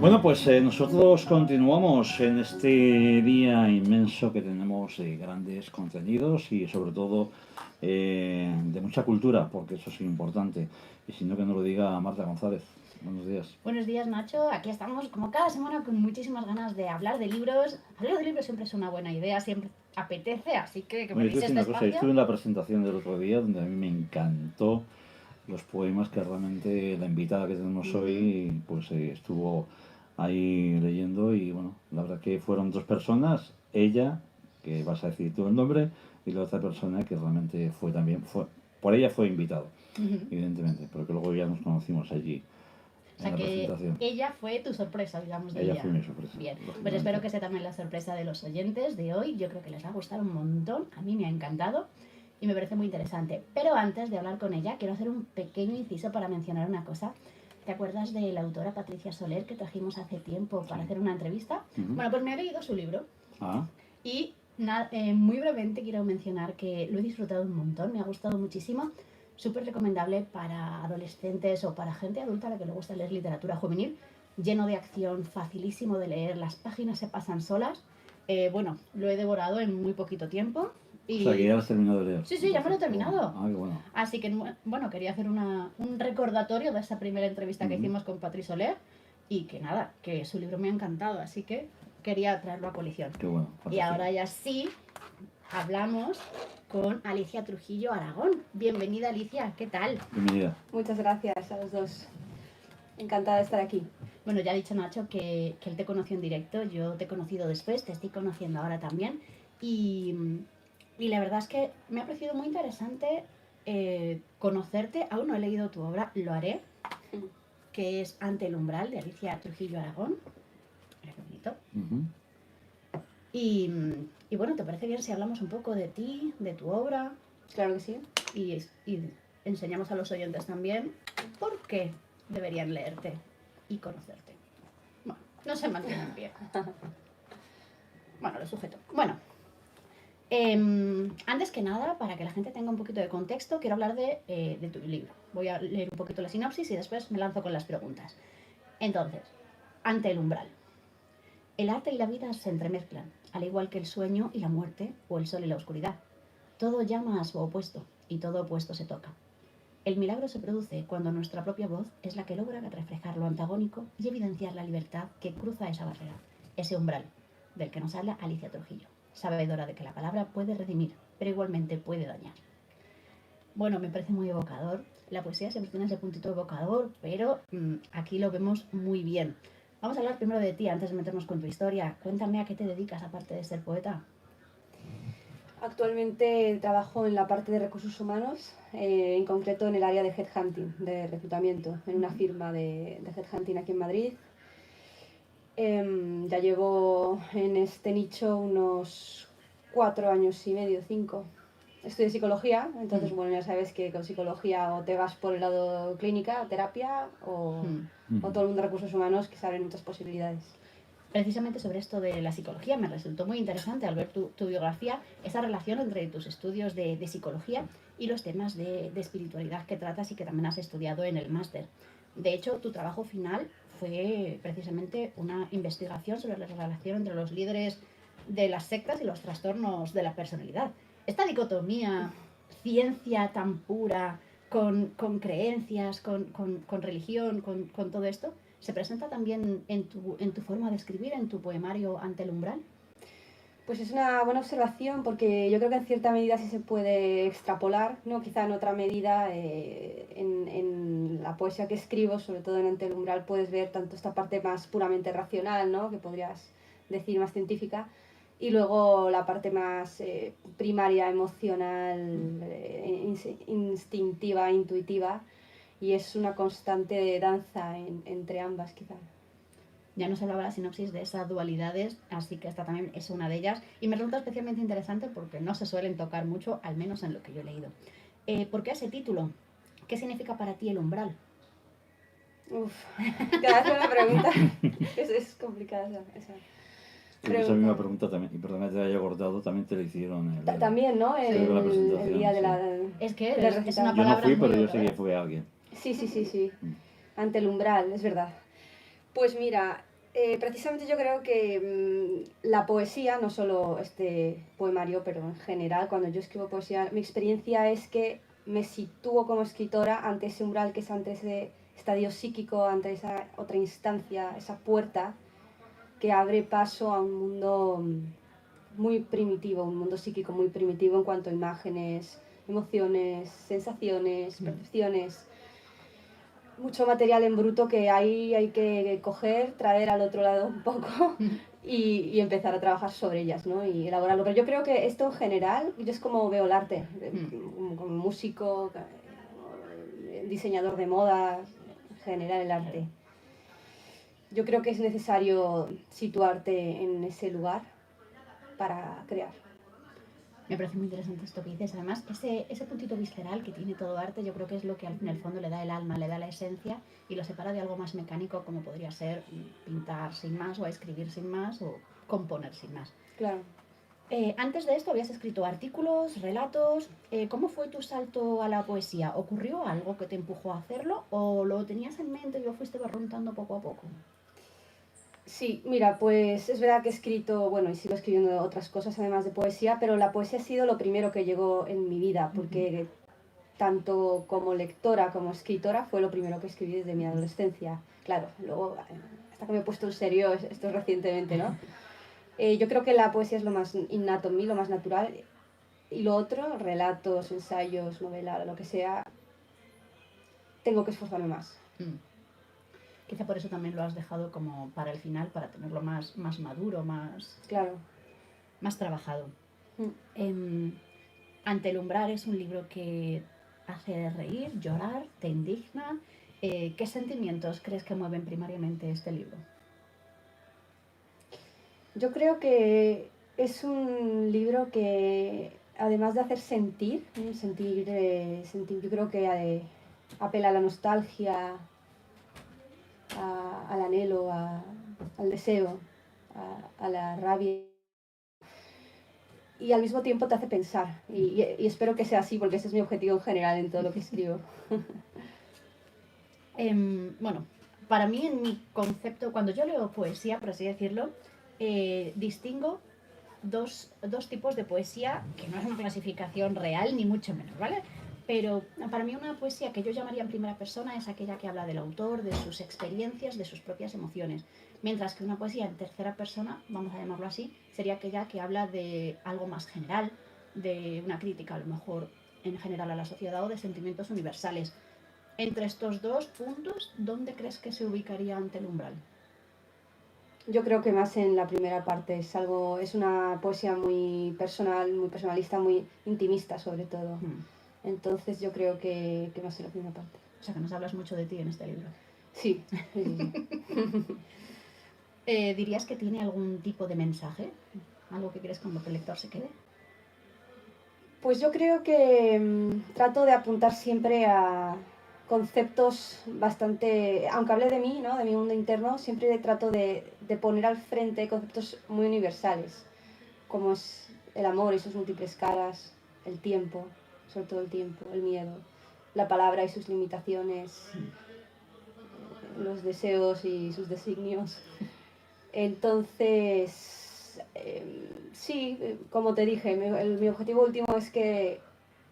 Bueno, pues nosotros continuamos en este día inmenso que tenemos de grandes contenidos y sobre todo de mucha cultura, porque eso es importante. Y si no, que nos lo diga Marta González. Buenos días. Buenos días, Nacho. Aquí estamos como cada semana con muchísimas ganas de hablar de libros. Hablar de libros siempre es una buena idea, siempre apetece, así que me Bueno, deis una este cosa, espacio. estuve en la presentación del otro día donde a mí me encantó los poemas que realmente la invitada que tenemos hoy pues estuvo ahí leyendo y bueno, la verdad que fueron dos personas, ella, que vas a decir tú el nombre, y la otra persona que realmente fue también, por ella fue invitado, evidentemente, pero que luego ya nos conocimos allí. O sea que ella fue tu sorpresa, digamos, de Ella día. fue mi sorpresa. Bien, pues espero que sea también la sorpresa de los oyentes de hoy. Yo creo que les va a gustar un montón, a mí me ha encantado y me parece muy interesante. Pero antes de hablar con ella, quiero hacer un pequeño inciso para mencionar una cosa. ¿Te acuerdas de la autora Patricia Soler que trajimos hace tiempo para hacer una entrevista? Bueno, pues me he leído su libro. Y muy brevemente quiero mencionar que lo he disfrutado un montón, me ha gustado muchísimo. Súper recomendable para adolescentes o para gente adulta a la que le gusta leer literatura juvenil. Lleno de acción, facilísimo de leer, las páginas se pasan solas. Bueno, lo he devorado en muy poquito tiempo. Y... O sea, que ya lo has terminado de leer. Sí, ya me lo he terminado. Qué bueno. Así que, bueno, quería hacer un recordatorio de esa primera entrevista que hicimos con Patricia Soler. Y que nada, que su libro me ha encantado, así que quería traerlo a colisión. Qué bueno. Y ahora ya sí, hablamos con Alicia Trujillo Aragón. Bienvenida, Alicia, ¿qué tal? Bienvenida. Muchas gracias a los dos. Encantada de estar aquí. Bueno, ya ha dicho Nacho que él te conoció en directo, yo te he conocido después, te estoy conociendo ahora también. Y la verdad es que me ha parecido muy interesante conocerte. Aún no he leído tu obra, lo haré, que es Ante el umbral, de Alicia Trujillo Aragón. Mira qué bonito. Y bueno, ¿te parece bien si hablamos un poco de ti, de tu obra? Claro que sí. Y enseñamos a los oyentes también por qué deberían leerte y conocerte. Bueno, no se mantiene en pie. Bueno, lo sujeto. Bueno, antes que nada, para que la gente tenga un poquito de contexto, quiero hablar de tu libro. Voy a leer un poquito la sinopsis y después me lanzo con las preguntas. Entonces, Ante el umbral. El arte y la vida se entremezclan, al igual que el sueño y la muerte o el sol y la oscuridad. Todo llama a su opuesto y todo opuesto se toca. El milagro se produce cuando nuestra propia voz es la que logra reflejar lo antagónico y evidenciar la libertad que cruza esa barrera, ese umbral, del que nos habla Alicia Trujillo, sabedora de que la palabra puede redimir, pero igualmente puede dañar. Bueno, me parece muy evocador. La poesía siempre tiene ese puntito evocador, pero aquí lo vemos muy bien. Vamos a hablar primero de ti, antes de meternos con tu historia. Cuéntame a qué te dedicas, aparte de ser poeta. Actualmente trabajo en la parte de recursos humanos, en concreto en el área de headhunting, de reclutamiento, en una firma de headhunting aquí en Madrid. Ya llevo en este nicho unos 4 años y medio, 5. Estudio psicología, entonces bueno, ya sabes que con psicología o te vas por el lado clínica, terapia, o todo el mundo de recursos humanos, que se abren muchas posibilidades. Precisamente sobre esto de la psicología me resultó muy interesante al ver tu biografía, esa relación entre tus estudios de psicología y los temas de espiritualidad que tratas y que también has estudiado en el máster. De hecho, tu trabajo final fue precisamente una investigación sobre la relación entre los líderes de las sectas y los trastornos de la personalidad. Esta dicotomía, ciencia tan pura, con creencias, con religión, con todo esto, ¿se presenta también en tu forma de escribir, en tu poemario Ante el umbral? Pues es una buena observación, porque yo creo que en cierta medida sí se puede extrapolar, ¿no? Quizá en otra medida en la poesía que escribo, sobre todo en Ante el umbral, puedes ver tanto esta parte más puramente racional, ¿no? Que podrías decir más científica, y luego la parte más primaria, emocional, instintiva, intuitiva, y es una constante danza entre ambas, quizá. Ya nos hablaba la sinopsis de esas dualidades, así que esta también es una de ellas, y me resulta especialmente interesante porque no se suelen tocar mucho, al menos en lo que yo he leído. ¿Por qué ese título? ¿Qué significa para ti el umbral? Uf, cada vez una pregunta. Es complicada esa. Esa misma pregunta también, y perdona que te haya cortado, también te la hicieron. También, ¿no? El día de la... Es que es una palabra. Yo no fui, pero yo sé que fue alguien. Sí. Ante el umbral, es verdad. Pues mira, Precisamente yo creo que la poesía, no solo este poemario, pero en general, cuando yo escribo poesía, mi experiencia es que me sitúo como escritora ante ese umbral, que es ante ese estadio psíquico, ante esa otra instancia, esa puerta que abre paso a un mundo muy primitivo, un mundo psíquico muy primitivo en cuanto a imágenes, emociones, sensaciones, percepciones. Mucho material en bruto que ahí hay que coger, traer al otro lado un poco y empezar a trabajar sobre ellas, ¿no? Y elaborarlo. Pero yo creo que esto en general, yo es como veo el arte, como músico, diseñador de moda, en general el arte. Yo creo que es necesario situarte en ese lugar para crear. Me parece muy interesante esto que dices. Además, ese puntito visceral que tiene todo arte, yo creo que es lo que en el fondo le da el alma, le da la esencia y lo separa de algo más mecánico, como podría ser pintar sin más, o escribir sin más, o componer sin más. Claro. Antes de esto habías escrito artículos, relatos. ¿Cómo fue tu salto a la poesía? ¿Ocurrió algo que te empujó a hacerlo o lo tenías en mente y lo fuiste barruntando poco a poco? Sí, mira, pues es verdad que he escrito, bueno, y sigo escribiendo otras cosas además de poesía, pero la poesía ha sido lo primero que llegó en mi vida, porque tanto como lectora como escritora fue lo primero que escribí desde mi adolescencia. Claro, luego, hasta que me he puesto en serio, esto es recientemente, ¿no? Yo creo que la poesía es lo más innato en mí, lo más natural, y lo otro, relatos, ensayos, novela, lo que sea, tengo que esforzarme más. Quizá por eso también lo has dejado como para el final, para tenerlo más maduro, Claro. más trabajado. Ante el umbral es un libro que hace reír, llorar, te indigna. ¿Qué sentimientos crees que mueven primariamente este libro? Yo creo que es un libro que, además de hacer sentir, yo creo que apela a la nostalgia, al anhelo, al deseo, a la rabia. Y al mismo tiempo te hace pensar. Y espero que sea así, porque ese es mi objetivo en general en todo lo que escribo. Bueno, para mí, en mi concepto, cuando yo leo poesía, por así decirlo, distingo dos tipos de poesía, que no es una clasificación real, ni mucho menos, ¿vale? Pero para mí una poesía que yo llamaría en primera persona es aquella que habla del autor, de sus experiencias, de sus propias emociones. Mientras que una poesía en tercera persona, vamos a llamarlo así, sería aquella que habla de algo más general, de una crítica a lo mejor en general a la sociedad o de sentimientos universales. Entre estos dos puntos, ¿dónde crees que se ubicaría Ante el umbral? Yo creo que más en la primera parte, es una poesía muy personal, muy personalista, muy intimista sobre todo. Entonces yo creo que más en la primera parte. O sea que nos hablas mucho de ti en este libro. Sí. ¿Dirías que tiene algún tipo de mensaje? ¿Algo que crees con lo que el lector se quede? Pues yo creo que trato de apuntar siempre a conceptos bastante, aunque hable de mí, ¿no? De mi mundo interno, siempre trato de poner al frente conceptos muy universales, como es el amor y sus múltiples caras, el tiempo, sobre todo el tiempo, el miedo, la palabra y sus limitaciones, los deseos y sus designios. Entonces, sí, como te dije, mi objetivo último es que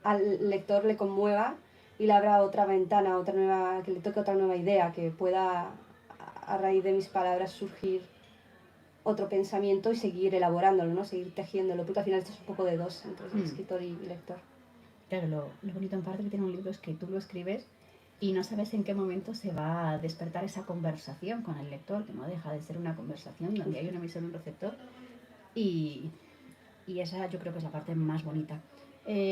al lector le conmueva y le abra otra ventana, que le toque otra nueva idea, que pueda a raíz de mis palabras surgir otro pensamiento y seguir elaborándolo, ¿no? Seguir tejiéndolo, porque al final esto es un poco de dos entre el escritor y lector. Claro, lo bonito en parte que tiene un libro es que tú lo escribes y no sabes en qué momento se va a despertar esa conversación con el lector, que no deja de ser una conversación donde hay un emisor y un receptor, y esa yo creo que es la parte más bonita.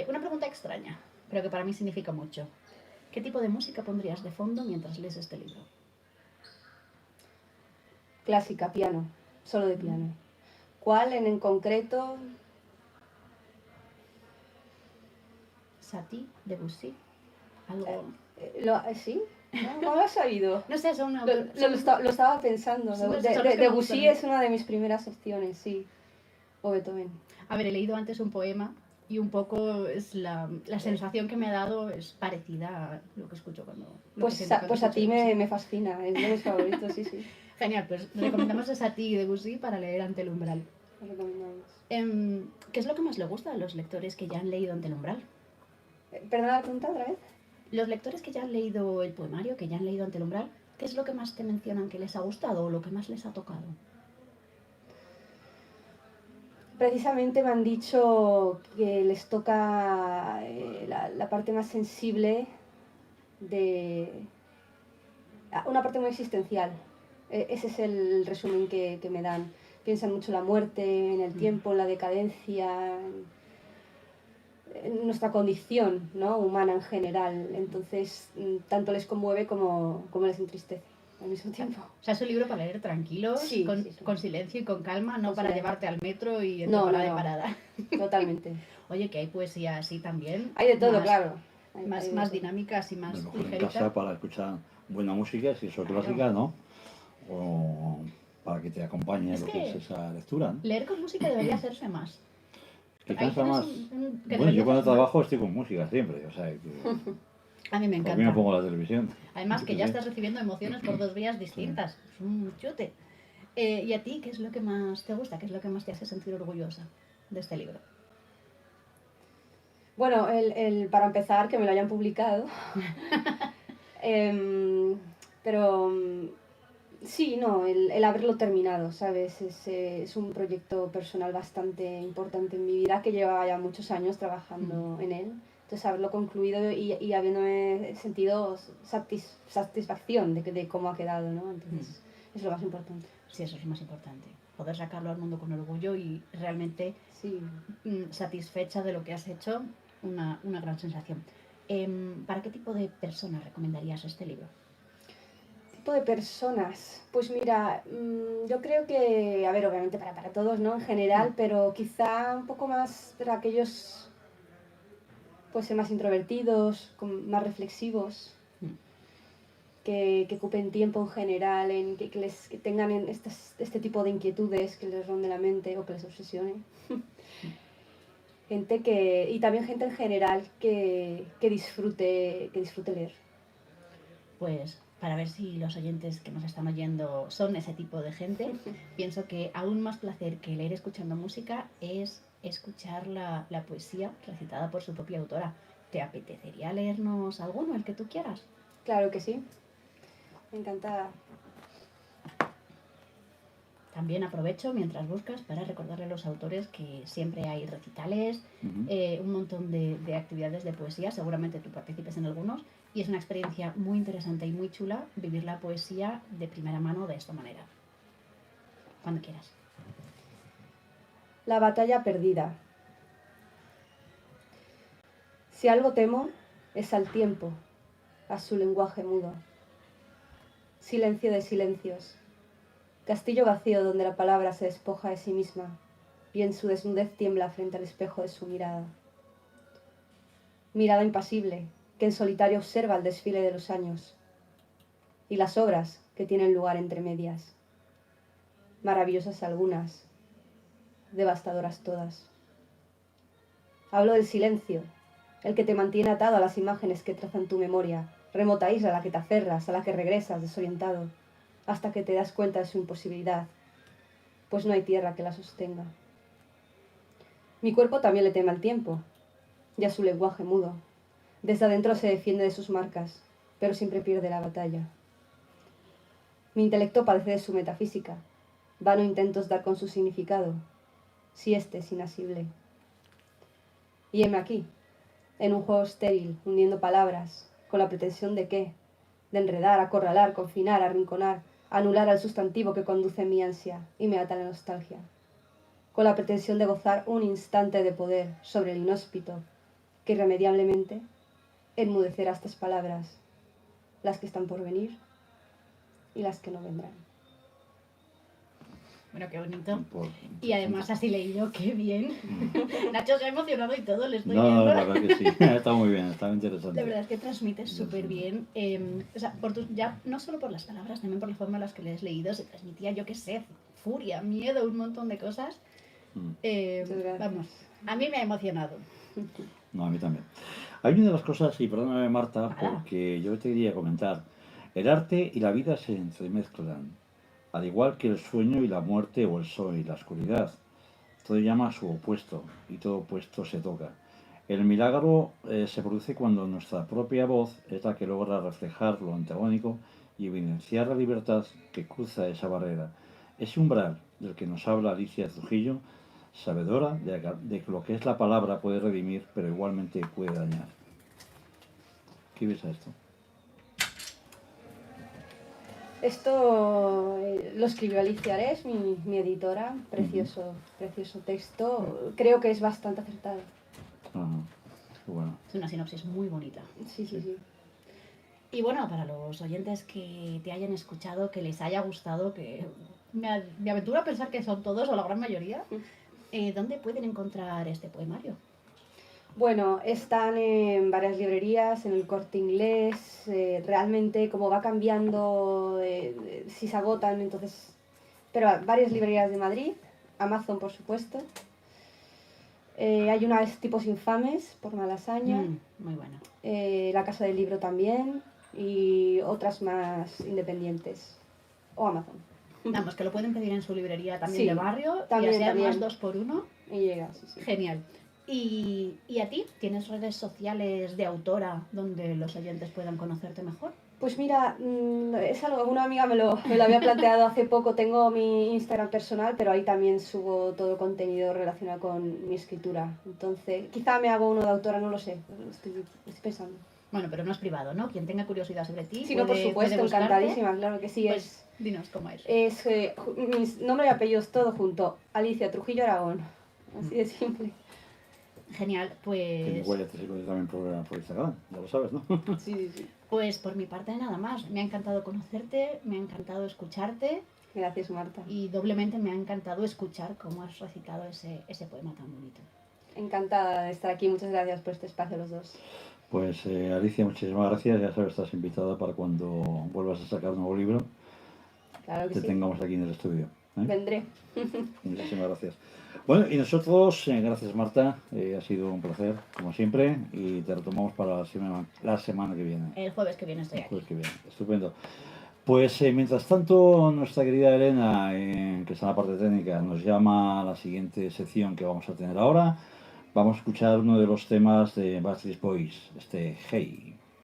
Una pregunta extraña, pero que para mí significa mucho. ¿Qué tipo de música pondrías de fondo mientras lees este libro? Clásica, piano, solo de piano. ¿Cuál en concreto? Satie, Debussy, algo... ¿Sí? ¿No lo has sabido? No sé, son... Lo estaba pensando. Debussy es una de mis primeras opciones, sí. O Beethoven. A ver, he leído antes un poema y un poco es la sensación que me ha dado es parecida a lo que escucho cuando... Pues a ti me fascina, es de mis favoritos, sí, sí. Genial, pues recomendamos a Satie y Debussy para leer Ante el umbral. Lo recomendamos. ¿Qué es lo que más le gusta a los lectores que ya han leído Ante el umbral? ¿Perdona la pregunta otra vez? Los lectores que ya han leído el poemario, que ya han leído Ante el umbral, ¿qué es lo que más te mencionan que les ha gustado o lo que más les ha tocado? Precisamente me han dicho que les toca la parte más sensible de... una parte muy existencial. Ese es el resumen que me dan. Piensan mucho en la muerte, en el tiempo, en la decadencia, en nuestra condición, ¿no?, humana en general. Entonces, tanto les conmueve como les entristece al mismo tiempo. O sea, es un libro para leer tranquilos, Sí, con, sí, sí. con silencio y con calma, no Con para silencio. llevarte al metro y en No, temporada no, de no. parada. Totalmente. Oye, que hay poesía así también. Hay de todo, más, claro. Hay Más, de más todo. dinámicas y más Mejor en ligeritas. casa para escuchar buena música, si eso es Claro. clásica, ¿no? O para que te acompañe Es lo que que es esa lectura, ¿no? Leer con música debería hacerse más. Que Ahí cansa tienes más. que Bueno, debería yo cuando hacerse más. trabajo estoy con música siempre, o sea, que A mí me por mí me encanta. pongo la televisión. Además Yo que qué ya sé. estás recibiendo emociones por dos vías distintas. Es un chute. ¿Y a ti qué es lo que más te gusta? ¿Qué es lo que más te hace sentir orgullosa de este libro? Bueno, para empezar, que me lo hayan publicado. Pero sí, no, el haberlo terminado, ¿sabes? Es un proyecto personal bastante importante en mi vida, que llevaba ya muchos años trabajando en él. Entonces, haberlo concluido y habiéndome sentido satisfacción de cómo ha quedado, ¿no? Entonces, es lo más importante. Sí, eso es lo más importante. Poder sacarlo al mundo con orgullo y realmente Sí. satisfecha de lo que has hecho, una gran sensación. ¿Para qué tipo de personas recomendarías este libro? Tipo de personas. Pues mira, yo creo que, a ver, obviamente para todos, ¿no? En general, pero quizá un poco más para aquellos, pues, más introvertidos, más reflexivos, que ocupen tiempo en general, que tengan este tipo de inquietudes que les ronde la mente o que les obsesione. Y también gente en general que disfrute leer. Pues para ver si los oyentes que nos están oyendo son ese tipo de gente, pienso que aún más placer que leer escuchando música es escuchar la poesía recitada por su propia autora. ¿Te apetecería leernos alguno, el que tú quieras? Claro que sí. Encantada. También aprovecho mientras buscas para recordarle a los autores que siempre hay recitales, un montón de actividades de poesía, seguramente tú participes en algunos, y es una experiencia muy interesante y muy chula vivir la poesía de primera mano de esta manera. Cuando quieras. La batalla perdida. Si algo temo, es al tiempo, a su lenguaje mudo. Silencio de silencios. Castillo vacío donde la palabra se despoja de sí misma y en su desnudez tiembla frente al espejo de su mirada. Mirada impasible, que en solitario observa el desfile de los años y las obras que tienen lugar entre medias. Maravillosas algunas, devastadoras todas. Hablo del silencio, el que te mantiene atado a las imágenes que trazan tu memoria, remota isla a la que te aferras, a la que regresas desorientado, hasta que te das cuenta de su imposibilidad, pues no hay tierra que la sostenga. Mi cuerpo también le teme al tiempo, y a su lenguaje mudo. Desde adentro se defiende de sus marcas, pero siempre pierde la batalla. Mi intelecto padece de su metafísica, vano intentos dar con su significado, si éste es inasible. Y heme aquí, en un juego estéril, hundiendo palabras, con la pretensión de qué, de enredar, acorralar, confinar, arrinconar, anular al sustantivo que conduce mi ansia y me ata la nostalgia, con la pretensión de gozar un instante de poder sobre el inhóspito, que irremediablemente enmudecerá estas palabras, las que están por venir y las que no vendrán. Bueno, qué bonito. Y además así leído, qué bien. Nacho se ha emocionado y todo, le estoy No, viendo. la verdad que sí, está muy bien, está interesante. De verdad es que transmites súper bien. O sea, ya no solo por las palabras, también por la forma en la que le has leído, se transmitía, yo qué sé, furia, miedo, un montón de cosas. Vamos, a mí me ha emocionado. No, a mí también. Hay una de las cosas, y perdóname Marta, porque yo te quería comentar, el arte y la vida se entremezclan. al igual que el sueño y la muerte o el sol y la oscuridad. Todo llama a su opuesto y todo opuesto se toca. El milagro se produce cuando nuestra propia voz es la que logra reflejar lo antagónico y evidenciar la libertad que cruza esa barrera. Ese umbral del que nos habla Alicia Trujillo, sabedora de que lo que es la palabra puede redimir, pero igualmente puede dañar. ¿Qué ves a esto? Esto lo escribió Alicia Ares, mi editora. Precioso, precioso texto. Creo que es bastante acertado. Ajá. Bueno. Es una sinopsis muy bonita. Sí, sí, sí. Y bueno, para los oyentes que te hayan escuchado, que les haya gustado, que me aventuro a pensar que son todos o la gran mayoría, ¿dónde pueden encontrar este poemario? Bueno, están en varias librerías, en el Corte Inglés. Realmente, como va cambiando, si se agotan, entonces. Pero varias librerías de Madrid, Amazon, por supuesto. Hay unas Tipos Infames, por Malasaña. Muy buena. La Casa del Libro también. Y otras más independientes. O Amazon. Vamos, que lo pueden pedir en su librería también Sí, de barrio, también, ya sea también. más 2x1. Y llega, sí, sí. Genial. ¿Y a ti? ¿Tienes redes sociales de autora donde los oyentes puedan conocerte mejor? Pues mira, es algo, una amiga me lo había planteado hace poco. Tengo mi Instagram personal, pero ahí también subo todo contenido relacionado con mi escritura. Entonces, quizá me hago uno de autora, no lo sé. Estoy pensando. Bueno, pero no es privado, ¿no? Quien tenga curiosidad sobre ti. Sí, no, por supuesto, encantadísima, claro que sí. Pues, dinos cómo es. Es mis nombre y apellidos todo junto. Alicia Trujillo Aragón. Así de simple. Genial, Que pues. igual ya te sigo también por Instagram, ya lo sabes, ¿no? Sí, sí, sí. Pues por mi parte nada más. Me ha encantado conocerte, me ha encantado escucharte. Gracias, Marta. Y doblemente me ha encantado escuchar cómo has recitado ese poema tan bonito. Encantada de estar aquí. Muchas gracias por este espacio, los dos. Pues Alicia, muchísimas gracias. Ya sabes, estás invitada para cuando vuelvas a sacar un nuevo libro. Claro que Te sí. tengamos aquí en el estudio. Vendré. Muchísimas gracias. Bueno, y nosotros, gracias Marta, ha sido un placer, como siempre, y te retomamos para la semana que viene. El jueves que viene estoy El aquí. jueves que viene, estupendo. Pues mientras tanto, nuestra querida Elena, que está en la parte técnica, nos llama a la siguiente sección que vamos a tener ahora. Vamos a escuchar uno de los temas de Backstreet Boys, Hey.